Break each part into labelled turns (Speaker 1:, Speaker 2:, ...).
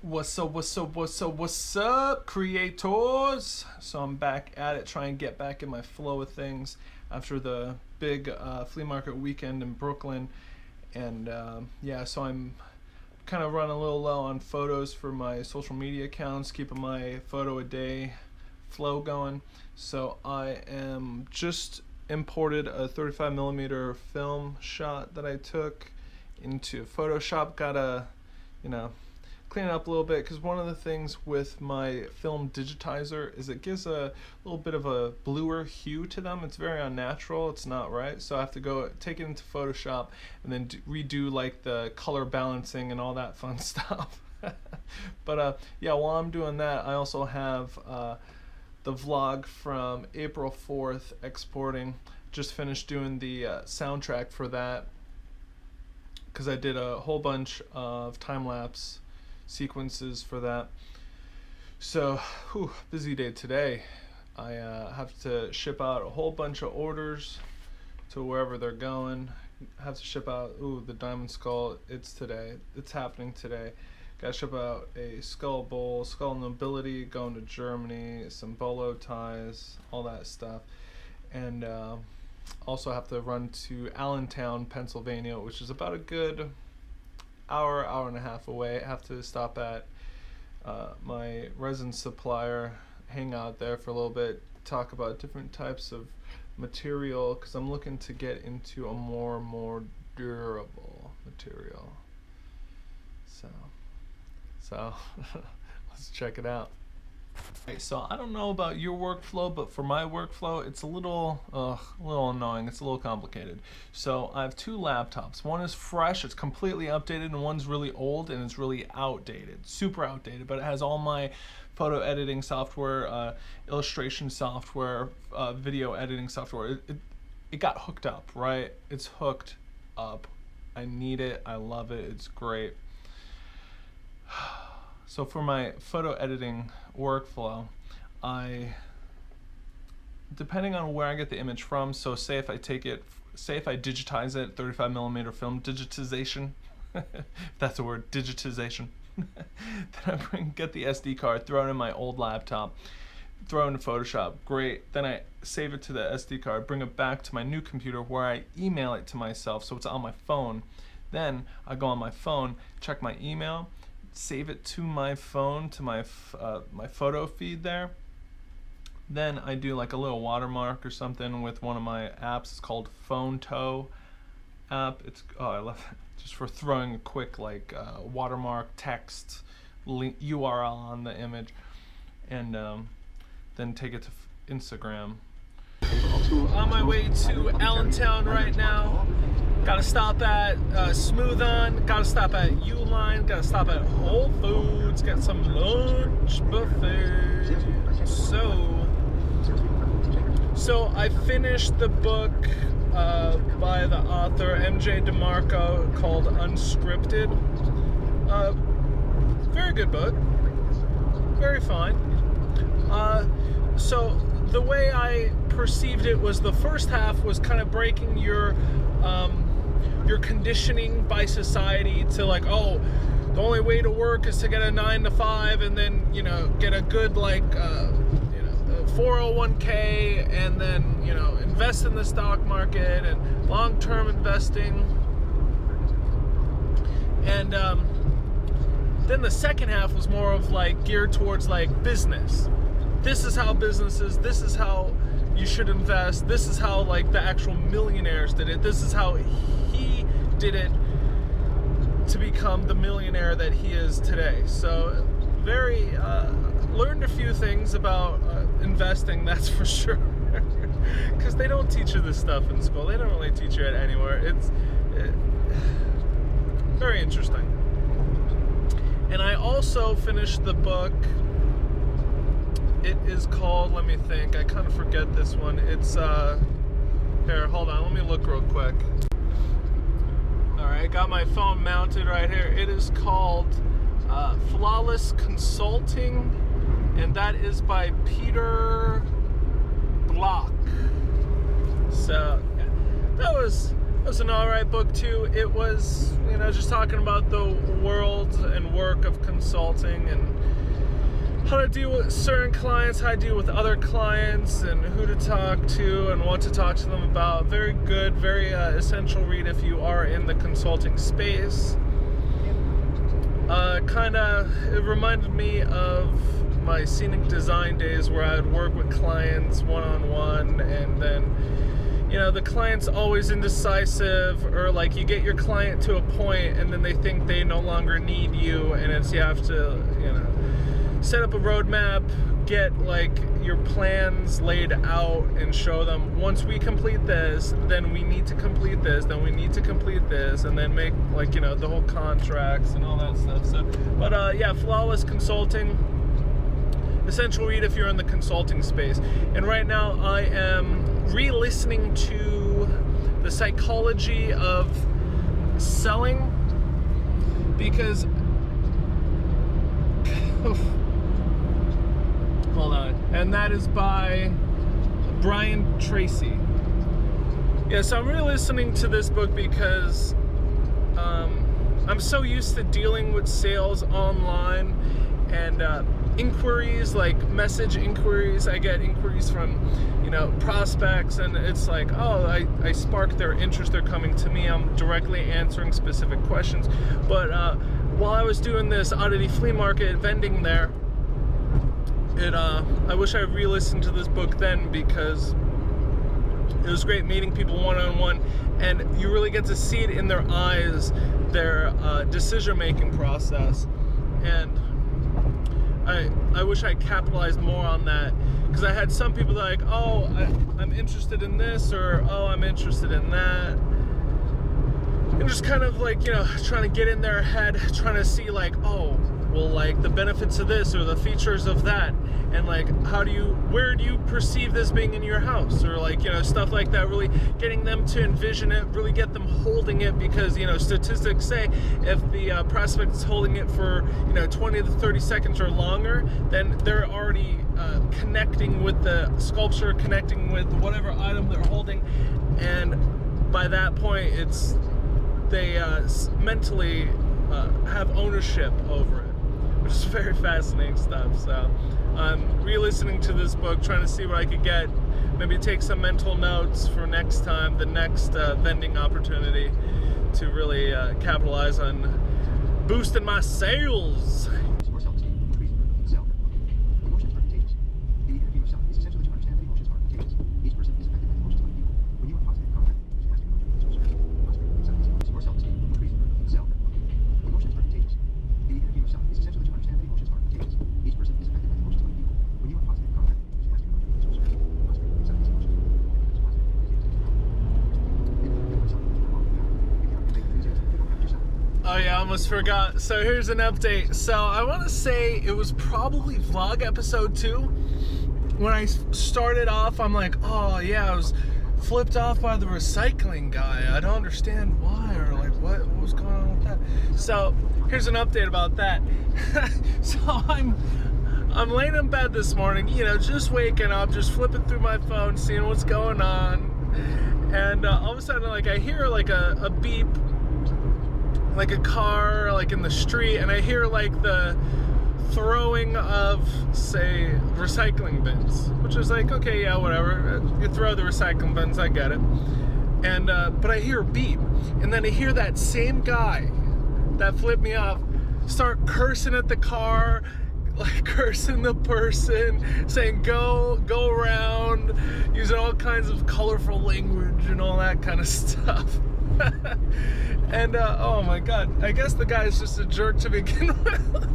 Speaker 1: What's up, creators? So I'm back at it, trying to get back in my flow of things after the big flea market weekend in Brooklyn. And yeah, so I'm kind of running a little low on photos for my social media accounts, keeping my photo a day flow going. So I am just imported a 35mm film shot that I took into Photoshop. Gotta, clean it up a little bit, because one of the things with my film digitizer is it gives a little bit of a bluer hue to them. It's very unnatural. It's not right. So I have to go take it into Photoshop and then redo like the color balancing and all that fun stuff. But yeah, while I'm doing that, I also have the vlog from April 4th exporting. Just finished doing the soundtrack for that, because I did a whole bunch of time-lapse sequences for that. So busy day today. I have to ship out a whole bunch of orders to wherever they're going. Have to ship out the diamond skull. It's happening today. Gotta ship out a skull bowl, skull nobility going to Germany, some bolo ties, all that stuff. And also have to run to Allentown, Pennsylvania, which is about a good hour and a half away. I have to stop at my resin supplier, hang out there for a little bit, talk about different types of material, because I'm looking to get into a more durable material. So let's check it out. Okay, so I don't know about your workflow, but for my workflow, it's a little annoying. It's a little complicated. So I have two laptops. One is fresh, it's completely updated, and one's really old and it's really outdated, super outdated, but it has all my photo editing software, illustration software, video editing software. It got hooked up, right? It's hooked up. I need it. I love it. It's great. So for my photo editing workflow, depending on where I get the image from, so say if I digitize it, 35mm film digitization, if that's a word, digitization, then I get the SD card, throw it in my old laptop, throw it into Photoshop, great. Then I save it to the SD card, bring it back to my new computer where I email it to myself, so it's on my phone. Then I go on my phone, check my email, save it to my phone, to my photo feed there. Then I do like a little watermark or something with one of my apps. It's called Phone Tow app. I love it. Just for throwing a quick watermark text link, URL on the image, and then take it to Instagram. On my way to Allentown right now. Gotta stop at Smooth On, gotta stop at Uline, gotta stop at Whole Foods, get some lunch buffet. So I finished the book by the author M.J. DeMarco called Unscripted. Very good book, very fine. So the way I perceived it was the first half was kind of breaking your conditioning by society to the only way to work is to get a 9-to-5 and then get a good 401k and then invest in the stock market and long-term investing. And then the second half was more of geared towards business. This is how business is, this is how you should invest, this is how the actual millionaires did it, this is how he did it to become the millionaire that he is today. So learned a few things about investing, that's for sure. Because they don't teach you this stuff in school. They don't really teach you it anywhere. It's very interesting. And I also finished the book. It is called, let me think, I kind of forget this one. It's, here, hold on, let me look real quick. Alright, got my phone mounted right here. It is called Flawless Consulting, and that is by Peter Block. So, that was It was an alright book too. It was, you know, just talking about the world and work of consulting and how to deal with certain clients, how to deal with other clients, and who to talk to and what to talk to them about. Very good, very essential read if you are in the consulting space. It reminded me of my scenic design days where I'd work with clients one-on-one, and then, you know, the client's always indecisive, or like you get your client to a point and then they think they no longer need you, and it's, you have to, you know, set up a roadmap, get like your plans laid out and show them, once we complete this, then we need to complete this, then we need to complete this, and then make, like, you know, the whole contracts and all that stuff. So, but yeah, Flawless Consulting, essential read if you're in the consulting space. And right now I am re-listening to The Psychology of Selling, because hold on, and that is by Brian Tracy. Yeah, so I'm really listening to this book because I'm so used to dealing with sales online and inquiries, like message inquiries. I get inquiries from, you know, prospects, and it's like, oh, I spark their interest, they're coming to me, I'm directly answering specific questions. But while I was doing this oddity flea market vending there, I wish I re-listened to this book then, because it was great meeting people one-on-one, and you really get to see it in their eyes, their decision-making process. And I wish I capitalized more on that, because I had some people that are like, oh, I'm interested in this, or oh, I'm interested in that, and just kind of like, you know, trying to get in their head, trying to see like, oh, well, like the benefits of this or the features of that, and like where do you perceive this being in your house, or like, you know, stuff like that. Really getting them to envision it, really get them holding it, because, you know, statistics say if the prospect is holding it for, you know, 20 to 30 seconds or longer, then they're already connecting with the sculpture, connecting with whatever item they're holding, and by that point they mentally have ownership over it, which is very fascinating stuff. So I'm re-listening to this book, trying to see what I could get, maybe take some mental notes for next time, the next vending opportunity, to really capitalize on boosting my sales. Oh yeah, I almost forgot. So here's an update. So I want to say it was probably vlog episode 2. When I started off, I'm like, oh yeah, I was flipped off by the recycling guy. I don't understand why, or like what was going on with that. So here's an update about that. So I'm laying in bed this morning, you know, just waking up, just flipping through my phone, seeing what's going on, and all of a sudden, like, I hear like a beep, like a car like in the street, and I hear like the throwing of, say, recycling bins, which is like, okay, yeah, whatever, you throw the recycling bins, I get it. And but I hear a beep, and then I hear that same guy that flipped me off start cursing at the car, like cursing the person, saying go around, using all kinds of colorful language and all that kind of stuff. And oh my god, I guess the guy is just a jerk to begin with.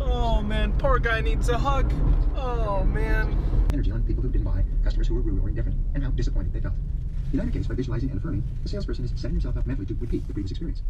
Speaker 1: Oh man, poor guy needs a hug. Oh man.
Speaker 2: Energy on people who didn't buy, customers who were rude or indifferent, and how disappointed they felt. In either case, by visualizing and affirming, the salesperson is setting himself up mentally to repeat the previous experience.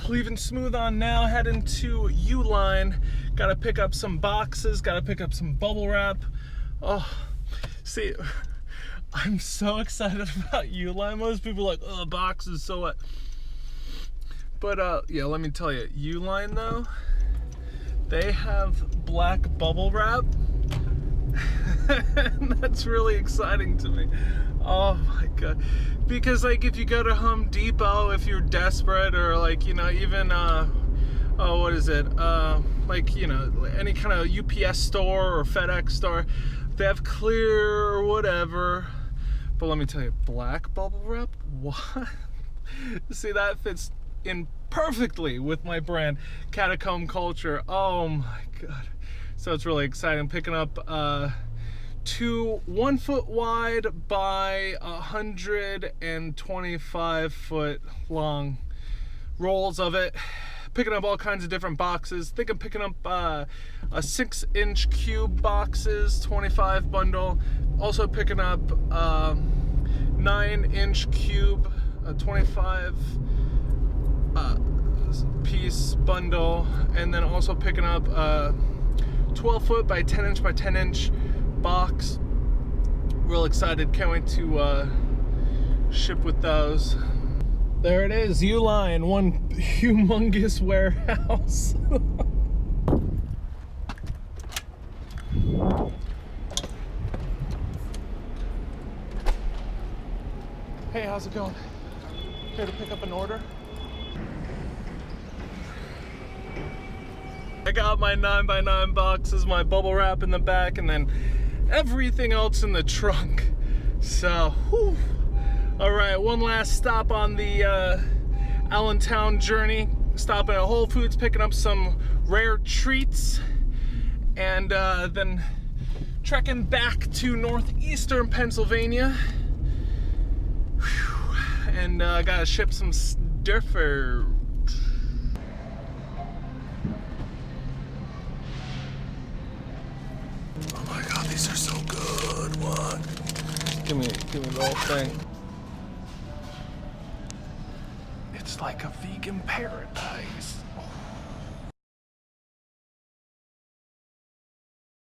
Speaker 1: leaving Smooth on now, heading to Uline. Gotta pick up some boxes, gotta pick up some bubble wrap. Oh, see, I'm so excited about Uline. Most people are like, oh, boxes, so what? But yeah, let me tell you, Uline though, they have black bubble wrap. That's really exciting to me. Oh my god. Because like if you go to Home Depot, if you're desperate, or like, you know, even oh, what is it? Like, you know, any kind of UPS store or FedEx store, they have clear or whatever. But let me tell you, black bubble wrap? What? See, that fits in perfectly with my brand, Catacomb Culture. Oh my god. So it's really exciting. Picking up 2 1 foot wide by 125 foot long rolls of it. Picking up all kinds of different boxes. Think I'm picking up a 6-inch cube boxes, 25 bundle. Also picking up 9-inch cube, 25 piece bundle, and then also picking up 12 foot by 10 inch by 10 inch box. Real excited, can't wait to ship with those. There it is, Uline, one humongous warehouse. Hey, how's it going? Here to pick up an order? I got my 9x9 boxes, my bubble wrap in the back, and then everything else in the trunk. So, whew. All right, one last stop on the Allentown journey. Stopping at Whole Foods, picking up some rare treats, and then trekking back to northeastern Pennsylvania. Whew. And gotta ship some different. Oh my god, these are so good. What? Give me the whole thing. It's like a vegan paradise. Oh.